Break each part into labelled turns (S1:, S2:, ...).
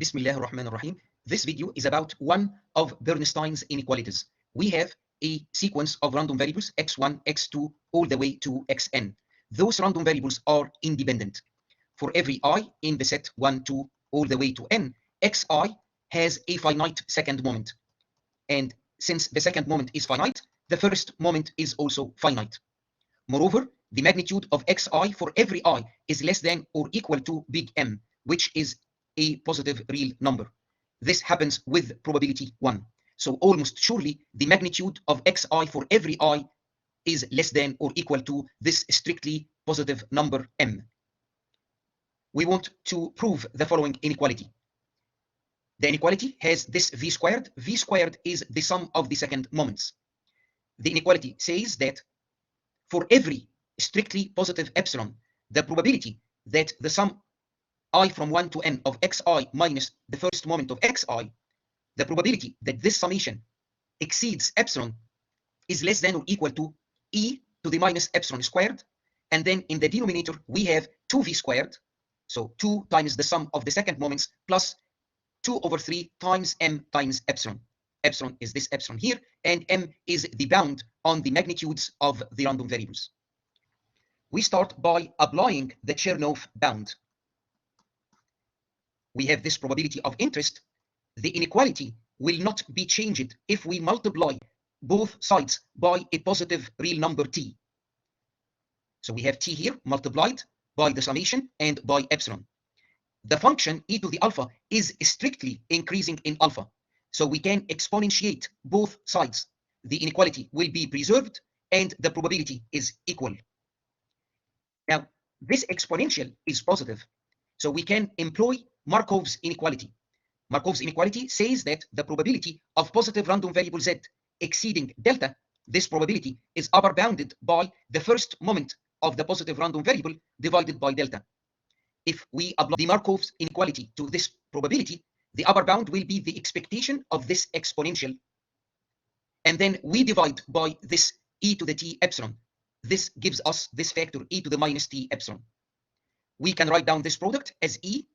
S1: Bismillah ar-Rahman ar-Rahim. This video is about one of Bernstein's inequalities. We have a sequence of random variables x1, x2, all the way to xn. Those random variables are independent. For every I in the set 1, 2, all the way to n, xi has a finite second moment. And since the second moment is finite, the first moment is also finite. Moreover, the magnitude of xi for every I is less than or equal to big M, which is a positive real number. This happens with probability 1. So almost surely the magnitude of xi for every I is less than or equal to this strictly positive number M. We want to prove the following inequality. The inequality has this v squared. V squared is the sum of the second moments. The inequality says that for every strictly positive epsilon, the probability that the sum I from 1 to n of xi minus the first moment of xi, the probability that this summation exceeds epsilon is less than or equal to e to the minus epsilon squared. And then in the denominator, we have 2v squared. So 2 times the sum of the second moments plus 2/3 times m times epsilon. Epsilon is this epsilon here, and m is the bound on the magnitudes of the random variables. We start by applying the Chernoff bound. We have this probability of interest. The inequality will not be changed if we multiply both sides by a positive real number t. So we have t here multiplied by the summation and by epsilon. The function e to the alpha is strictly increasing in alpha, so we can exponentiate both sides. The inequality will be preserved and the probability is equal. Now, this exponential is positive, so we can employ Markov's inequality. Markov's inequality says that the probability of positive random variable z exceeding delta, this probability is upper bounded by the first moment of the positive random variable divided by delta. If we apply the Markov's inequality to this probability, the upper bound will be the expectation of this exponential. And then we divide by this e to the t epsilon. This gives us this factor e to the minus t epsilon. We can write down this product as e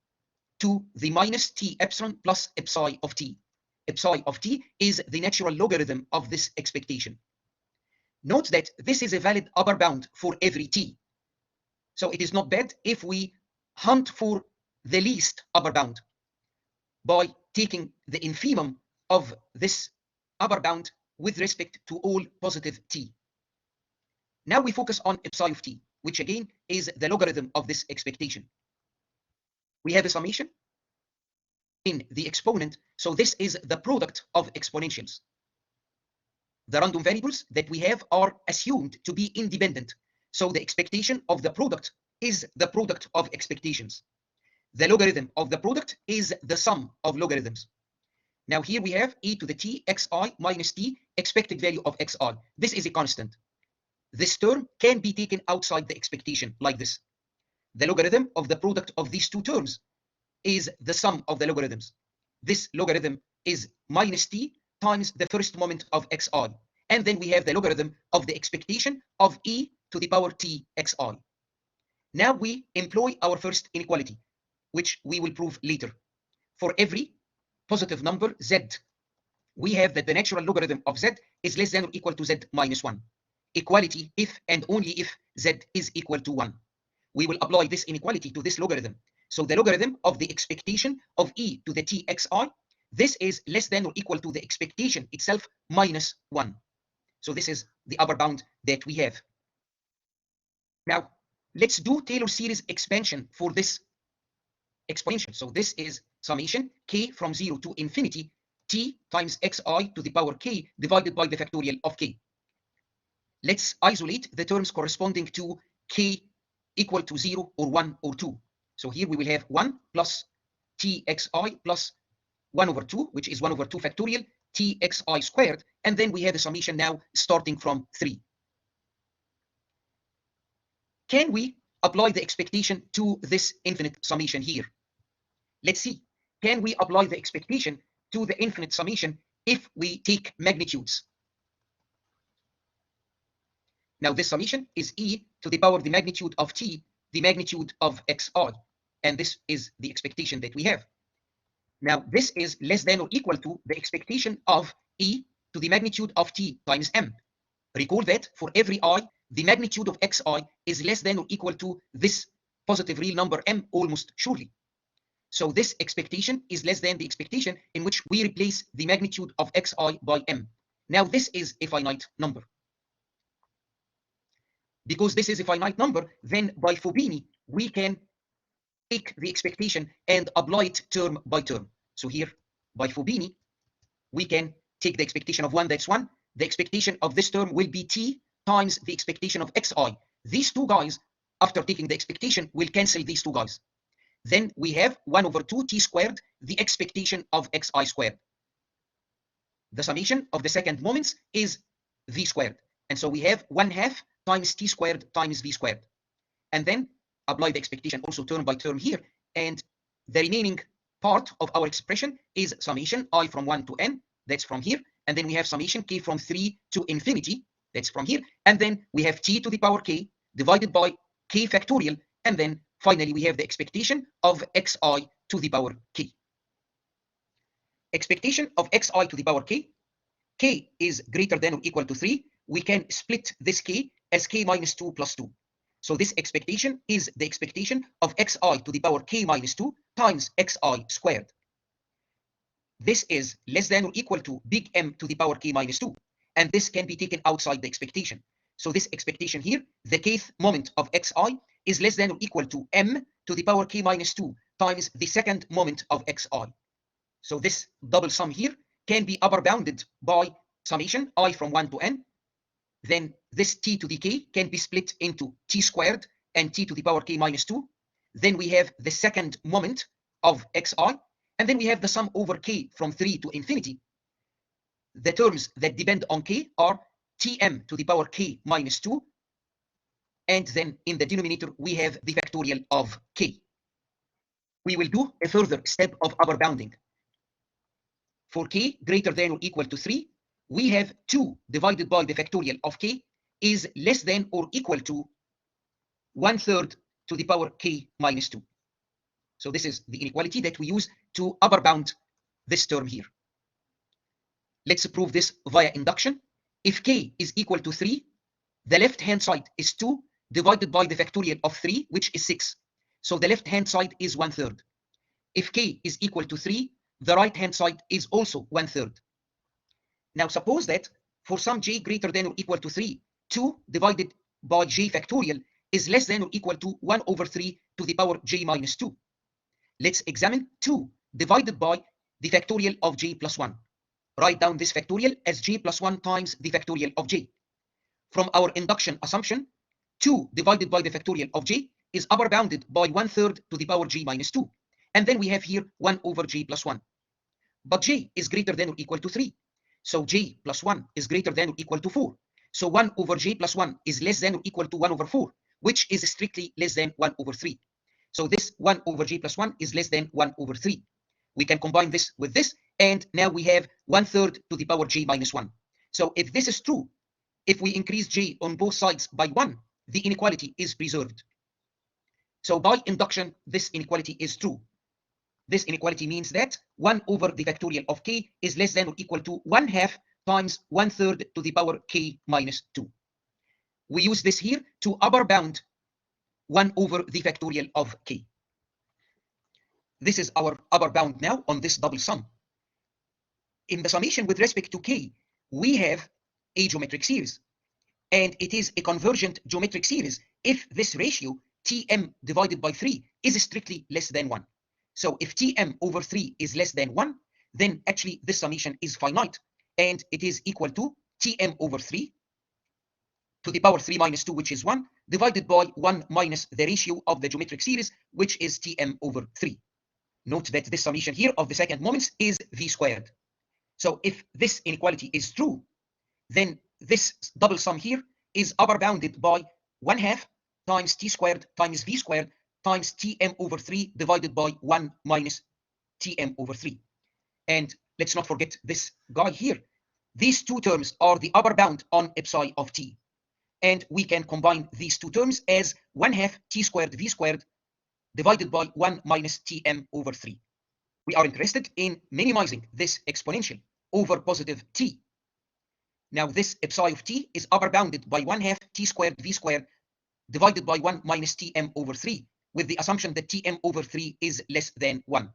S1: to the minus t epsilon plus epsi of t. Epsi of t is the natural logarithm of this expectation. Note that this is a valid upper bound for every t. So it is not bad if we hunt for the least upper bound by taking the infimum of this upper bound with respect to all positive t. Now we focus on epsi of t, which again is the logarithm of this expectation. We have a summation in the exponent, so this is the product of exponentials. The random variables that we have are assumed to be independent, so the expectation of the product is the product of expectations. The logarithm of the product is the sum of logarithms. Now here we have e to the t xi minus t expected value of xi. This is a constant. This term can be taken outside the expectation like this. The logarithm of the product of these two terms is the sum of the logarithms. This logarithm is minus t times the first moment of xi. And then we have the logarithm of the expectation of e to the power t xi. Now we employ our first inequality, which we will prove later. For every positive number z, we have that the natural logarithm of z is less than or equal to z minus 1. Equality if and only if z is equal to 1. We will apply this inequality to this logarithm. So the logarithm of the expectation of e to the t xi, this is less than or equal to the expectation itself minus 1. So this is the upper bound that we have. Now, let's do Taylor series expansion for this exponential. So this is summation k from 0 to infinity t times xi to the power k divided by the factorial of k. Let's isolate the terms corresponding to k equal to 0 or 1 or 2. So here we will have 1 plus txi plus 1/2, which is 1/2 factorial txi squared. And then we have the summation now starting from 3. Can we apply the expectation to this infinite summation here? Let's see. Can we apply the expectation to the infinite summation if we take magnitudes? Now this summation is e to the power the magnitude of t, the magnitude of xi. And this is the expectation that we have. Now, this is less than or equal to the expectation of e to the magnitude of t times m. Recall that for every I, the magnitude of xi is less than or equal to this positive real number m almost surely. So this expectation is less than the expectation in which we replace the magnitude of xi by m. Now, this is a finite number. Because this is a finite number, then by Fubini, we can take the expectation and apply it term by term. So here, by Fubini, we can take the expectation of 1, that's 1. The expectation of this term will be t times the expectation of xi. These two guys, after taking the expectation, will cancel these two guys. Then we have 1 over 2 t squared, the expectation of xi squared. The summation of the second moments is v squared. And so we have 1/2 times t squared times v squared. And then apply the expectation also term by term here. And the remaining part of our expression is summation I from 1 to n, that's from here. And then we have summation k from 3 to infinity, that's from here. And then we have t to the power k divided by k factorial. And then finally, we have the expectation of xi to the power k. Expectation of xi to the power k. K is greater than or equal to 3. We can split this k as k minus 2 plus 2. So this expectation is the expectation of xi to the power k minus 2 times xi squared. This is less than or equal to big M to the power k minus 2. And this can be taken outside the expectation. So this expectation here, the kth moment of xi, is less than or equal to m to the power k minus 2 times the second moment of xi. So this double sum here can be upper bounded by summation I from 1 to n. Then this t to the k can be split into t squared and t to the power k minus 2. Then we have the second moment of xi. And then we have the sum over k from 3 to infinity. The terms that depend on k are tm to the power k minus 2. And then in the denominator, we have the factorial of k. We will do a further step of upper bounding. For k greater than or equal to 3, we have 2 divided by the factorial of k is less than or equal to 1/3 to the power k minus 2. So this is the inequality that we use to upper bound this term here. Let's prove this via induction. If k is equal to 3, the left-hand side is 2 divided by the factorial of 3, which is 6. So the left-hand side is 1/3. If k is equal to 3, the right-hand side is also 1/3. Now suppose that for some j greater than or equal to 3, 2 divided by j factorial is less than or equal to 1/3 to the power j minus 2. Let's examine 2 divided by the factorial of j plus 1. Write down this factorial as j plus 1 times the factorial of j. From our induction assumption, 2 divided by the factorial of j is upper bounded by 1/3 to the power j minus 2. And then we have here 1/j plus 1. But j is greater than or equal to 3. So j plus 1 is greater than or equal to 4. So 1/j plus 1 is less than or equal to 1/4, which is strictly less than 1/3. So this 1/j plus 1 is less than 1/3. We can combine this with this, and now we have 1/3 to the power j minus 1. So if this is true, if we increase j on both sides by 1, the inequality is preserved. So by induction, this inequality is true. This inequality means that 1 over the factorial of k is less than or equal to 1/2 times 1/3 to the power k minus 2. We use this here to upper bound 1 over the factorial of k. This is our upper bound now on this double sum. In the summation with respect to k, we have a geometric series. And it is a convergent geometric series if this ratio, tm divided by 3, is strictly less than 1. So if tm over 3 is less than 1, then actually this summation is finite. And it is equal to tm over 3 to the power 3 minus 2, which is 1, divided by 1 minus the ratio of the geometric series, which is tm over 3. Note that this summation here of the second moments is v squared. So if this inequality is true, then this double sum here is upper bounded by 1/2 times t squared times v squared times tm over 3 divided by 1 minus tm over 3. And let's not forget this guy here. These two terms are the upper bound on psi of t. And we can combine these two terms as 1/2 t squared v squared divided by 1 minus tm over 3. We are interested in minimizing this exponential over positive t. Now this psi of t is upper bounded by 1/2 t squared v squared divided by 1 minus tm over 3, with the assumption that tm over 3 is less than 1.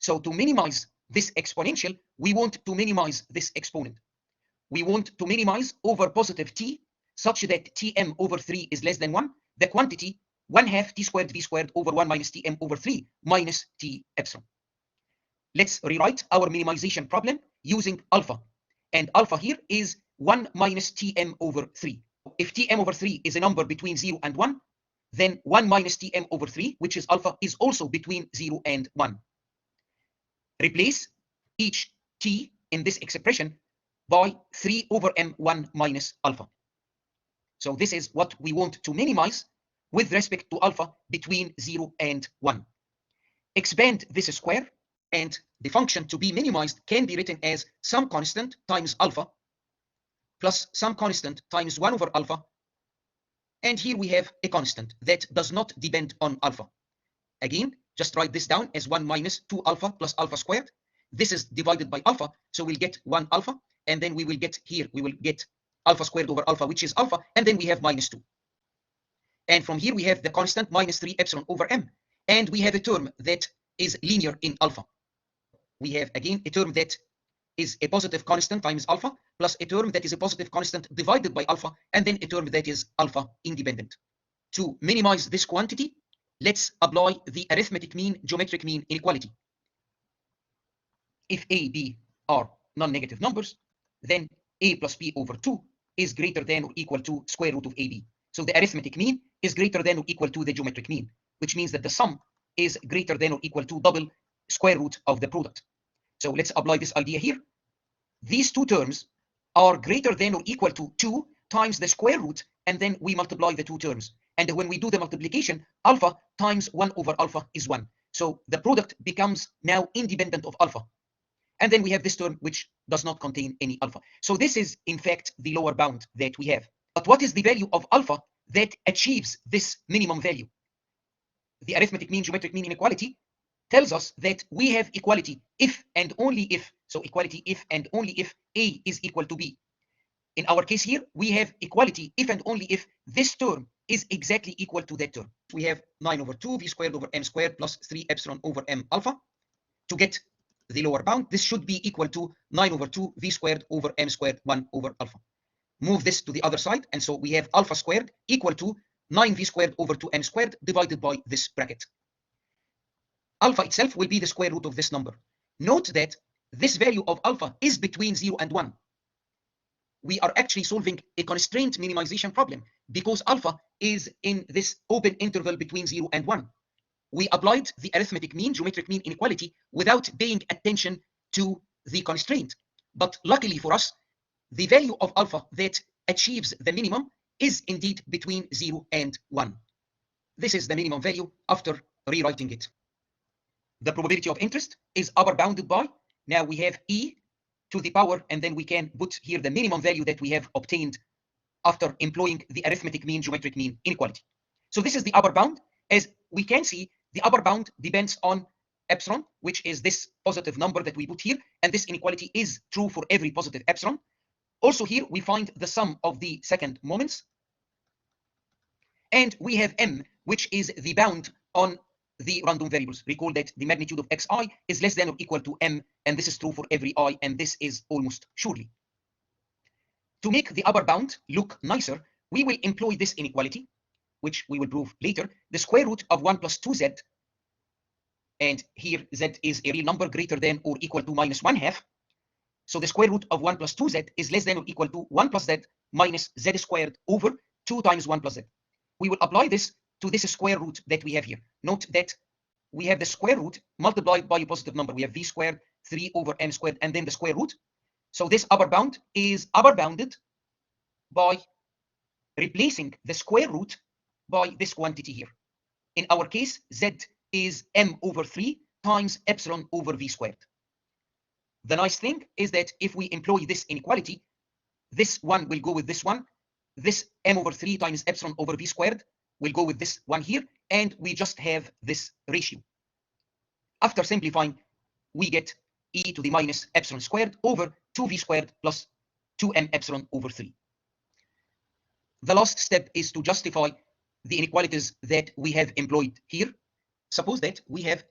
S1: So to minimize this exponential, we want to minimize this exponent. We want to minimize over positive t such that tm over 3 is less than 1, the quantity 1/2 t squared v squared over 1 minus tm over 3 minus t epsilon. Let's rewrite our minimization problem using alpha. And alpha here is 1 minus tm over 3. If tm over 3 is a number between 0 and 1, then 1 minus tm over 3, which is alpha, is also between 0 and 1. Replace each t in this expression by 3 over m1 minus alpha. So this is what we want to minimize with respect to alpha between 0 and 1. Expand this square, and the function to be minimized can be written as some constant times alpha plus some constant times 1 over alpha. And here we have a constant that does not depend on alpha. Again, just write this down as 1 minus 2 alpha plus alpha squared. This is divided by alpha, so we'll get 1 alpha, and then we will get alpha squared over alpha, which is alpha, and then we have minus 2. And from here we have the constant minus 3 epsilon over m, and we have a term that is linear in alpha. We have again a term that is a positive constant times alpha, plus a term that is a positive constant divided by alpha, and then a term that is alpha independent. To minimize this quantity, let's apply the arithmetic mean geometric mean inequality. If a, b are non-negative numbers, then a plus b over 2 is greater than or equal to square root of ab. So the arithmetic mean is greater than or equal to the geometric mean, which means that the sum is greater than or equal to double square root of the product. So let's apply this idea here. These two terms are greater than or equal to 2 times the square root, and then we multiply the two terms. And when we do the multiplication, alpha times 1 over alpha is 1. So the product becomes now independent of alpha. And then we have this term which does not contain any alpha. So this is in fact the lower bound that we have. But what is the value of alpha that achieves this minimum value? The arithmetic mean geometric mean inequality tells us that we have equality if and only if, so equality if and only if a is equal to b. In our case here, we have equality if and only if this term is exactly equal to that term. We have 9 over 2 v squared over m squared plus 3 epsilon over m alpha. To get the lower bound, this should be equal to 9 over 2 v squared over m squared 1 over alpha. Move this to the other side, and so we have alpha squared equal to 9v squared over 2m squared divided by this bracket. Alpha itself will be the square root of this number. Note that this value of alpha is between 0 and 1. We are actually solving a constraint minimization problem because alpha is in this open interval between 0 and 1. We applied the arithmetic mean geometric mean inequality without paying attention to the constraint. But luckily for us, the value of alpha that achieves the minimum is indeed between 0 and 1. This is the minimum value after rewriting it. The probability of interest is upper bounded by, now we have e to the power, and then we can put here the minimum value that we have obtained after employing the arithmetic mean geometric mean inequality. So this is the upper bound. As we can see, the upper bound depends on epsilon, which is this positive number that we put here, and this inequality is true for every positive epsilon. Also here we find the sum of the second moments, and we have m, which is the bound on the random variables. Recall that the magnitude of xi is less than or equal to m, and this is true for every I, and this is almost surely. To make the upper bound look nicer, we will employ this inequality, which we will prove later, the square root of 1 plus 2z, and here z is a real number greater than or equal to minus 1/2. So the square root of 1 plus 2z is less than or equal to 1 plus z minus z squared over 2 times 1 plus z. We will apply this to this square root that we have here. Note that we have the square root multiplied by a positive number. We have v squared 3 over m squared and then the square root. So this upper bound is upper bounded by replacing the square root by this quantity here. In our case, z is m over 3 times epsilon over v squared. The nice thing is that if we employ this inequality, this one will go with this one. This m over 3 times epsilon over v squared will go with this one here, and we just have this ratio. After simplifying, we get e to the minus epsilon squared over 2v squared plus 2m epsilon over 3. The last step is to justify the inequalities that we have employed here. Suppose that we have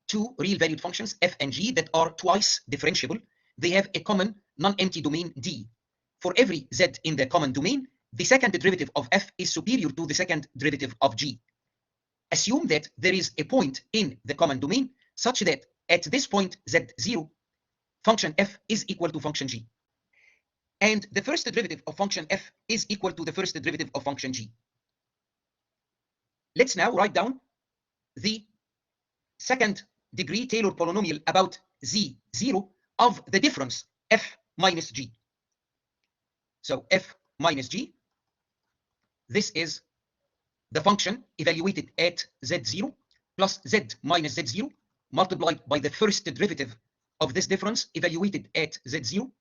S1: two real valued functions f and g that are twice differentiable. They have a common non-empty domain D. For every z in the common domain, the second derivative of f is superior to the second derivative of g. Assume that there is a point in the common domain such that at this point z0, function f is equal to function g. And the first derivative of function f is equal to the first derivative of function g. Let's now write down the second degree Taylor polynomial about z0 of the difference f minus g. So f minus g, this is the function evaluated at z0 plus z minus z0 multiplied by the first derivative of this difference evaluated at z0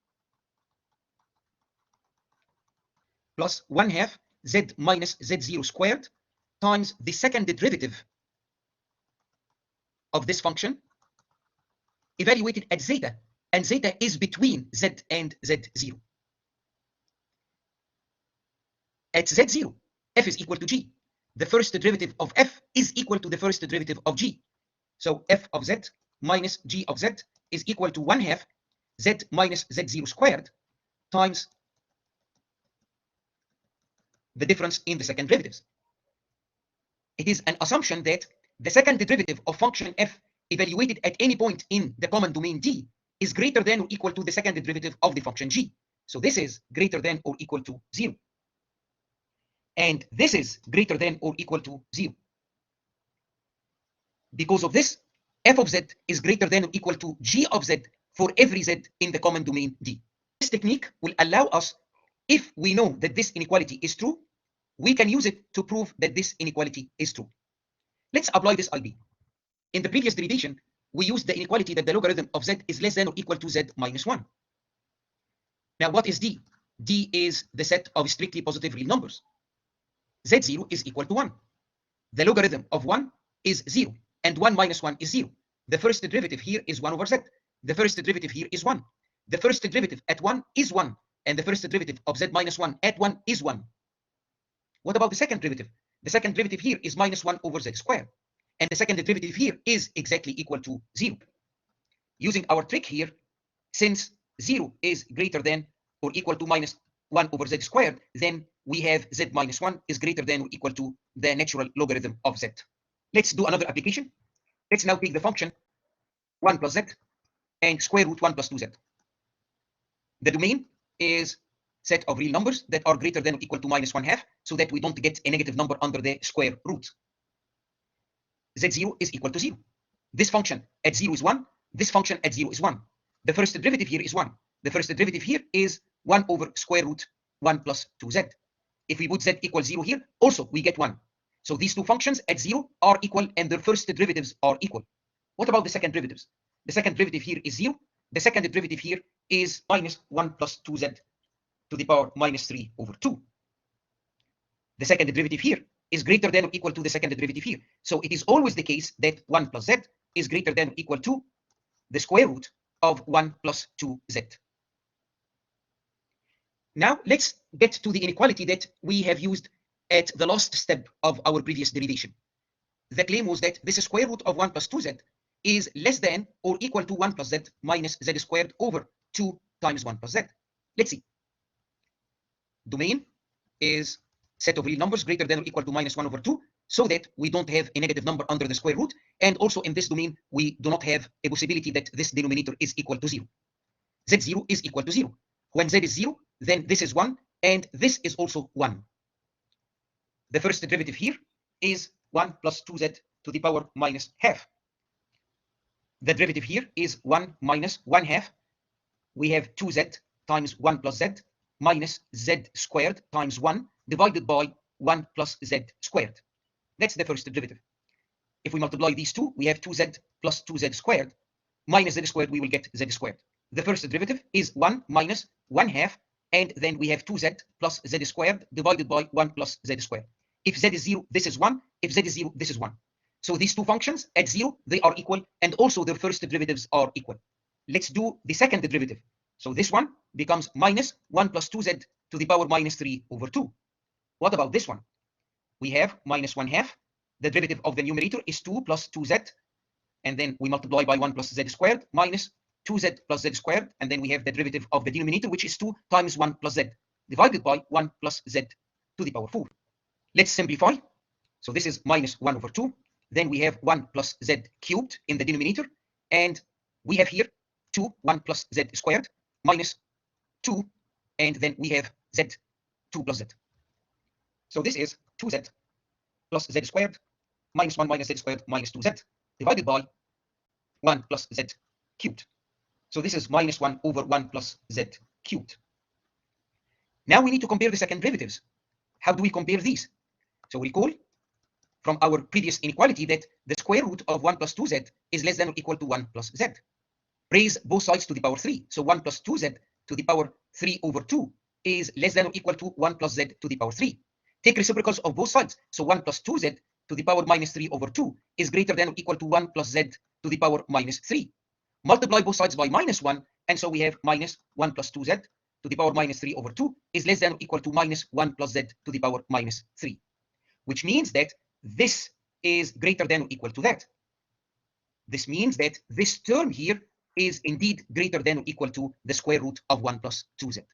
S1: plus 1/2 z minus z0 squared times the second derivative of this function evaluated at zeta, and zeta is between z and z0. At z0, f is equal to g. The first derivative of f is equal to the first derivative of g. So f of z minus g of z is equal to 1/2 z minus z0 squared times the difference in the second derivatives. It is an assumption that the second derivative of function f evaluated at any point in the common domain D is greater than or equal to the second derivative of the function g. So this is greater than or equal to 0. And this is greater than or equal to 0. Because of this, f of z is greater than or equal to g of z for every z in the common domain D. This technique will allow us, if we know that this inequality is true, we can use it to prove that this inequality is true. Let's apply this idea. In the previous derivation, we used the inequality that the logarithm of z is less than or equal to z minus 1. Now, what is D? D is the set of strictly positive real numbers. z0 is equal to 1. The logarithm of 1 is 0, and 1 minus 1 is 0. The first derivative here is 1 over z. The first derivative here is 1. The first derivative at 1 is 1, and the first derivative of z minus 1 at 1 is 1. What about the second derivative? The second derivative here is minus 1 over z squared. And the second derivative here is exactly equal to 0. Using our trick here, since 0 is greater than or equal to minus 1 over z squared, then we have z minus 1 is greater than or equal to the natural logarithm of z. Let's do another application. Let's now take the function 1 plus z and square root 1 plus 2z. The domain is set of real numbers that are greater than or equal to minus 1/2, so that we don't get a negative number under the square root. z0 is equal to 0. This function at 0 is 1. This function at 0 is 1. The first derivative here is 1. The first derivative here is 1 over square root 1 plus 2z. If we put z equals 0 here, also we get 1. So these two functions at 0 are equal and their first derivatives are equal. What about the second derivatives? The second derivative here is 0. The second derivative here is minus 1 plus 2z to the power minus 3 over 2. The second derivative here is greater than or equal to the second derivative here. So it is always the case that 1 plus z is greater than or equal to the square root of 1 plus 2z. Now let's get to the inequality that we have used at the last step of our previous derivation. The claim was that this square root of 1 plus 2z is less than or equal to 1 plus z minus z squared over 2 times 1 plus z. Let's see. Domain is set of real numbers greater than or equal to minus 1 over 2, so that we don't have a negative number under the square root. And also in this domain, we do not have a possibility that this denominator is equal to 0. z0 is equal to 0. When z is 0, then this is 1, and this is also 1. The first derivative here is 1 plus 2z to the power minus half. The derivative here is 1 minus 1/2. We have 2z times 1 plus z minus z squared times 1 divided by 1 plus z squared. That's the first derivative. If we multiply these two, we have 2z plus 2z squared minus z squared, we will get z squared. The first derivative is 1 minus 1/2, and then we have 2z plus z squared divided by 1 plus z squared. If z is 0, this is 1. If z is 0, this is 1. So these two functions at 0, they are equal, and also their first derivatives are equal. Let's do the second derivative. So this one becomes minus 1 plus 2z to the power minus 3 over 2. What about this one? We have minus 1/2. The derivative of the numerator is 2 plus 2z, and then we multiply by 1 plus z squared minus 2z plus z squared, and then we have the derivative of the denominator, which is 2 times 1 plus z, divided by 1 plus z to the power 4. Let's simplify. So this is minus 1 over 2. Then we have 1 plus z cubed in the denominator, and we have here 1 plus z squared minus 2, and then we have z, 2 plus z. So this is 2z plus z squared minus 1 minus z squared minus 2z, divided by 1 plus z cubed. So this is minus 1 over 1 plus z cubed. Now we need to compare the second derivatives. How do we compare these? So recall from our previous inequality that the square root of 1 plus 2z is less than or equal to 1 plus z. Raise both sides to the power 3. So 1 plus 2z to the power 3 over 2 is less than or equal to 1 plus z to the power 3. Take reciprocals of both sides. So 1 plus 2z to the power minus 3 over 2 is greater than or equal to 1 plus z to the power minus 3. Multiply both sides by minus 1, and so we have minus 1 plus 2z to the power minus 3 over 2 is less than or equal to minus 1 plus z to the power minus 3, which means that this is greater than or equal to that. This means that this term here is indeed greater than or equal to the square root of 1 plus 2z.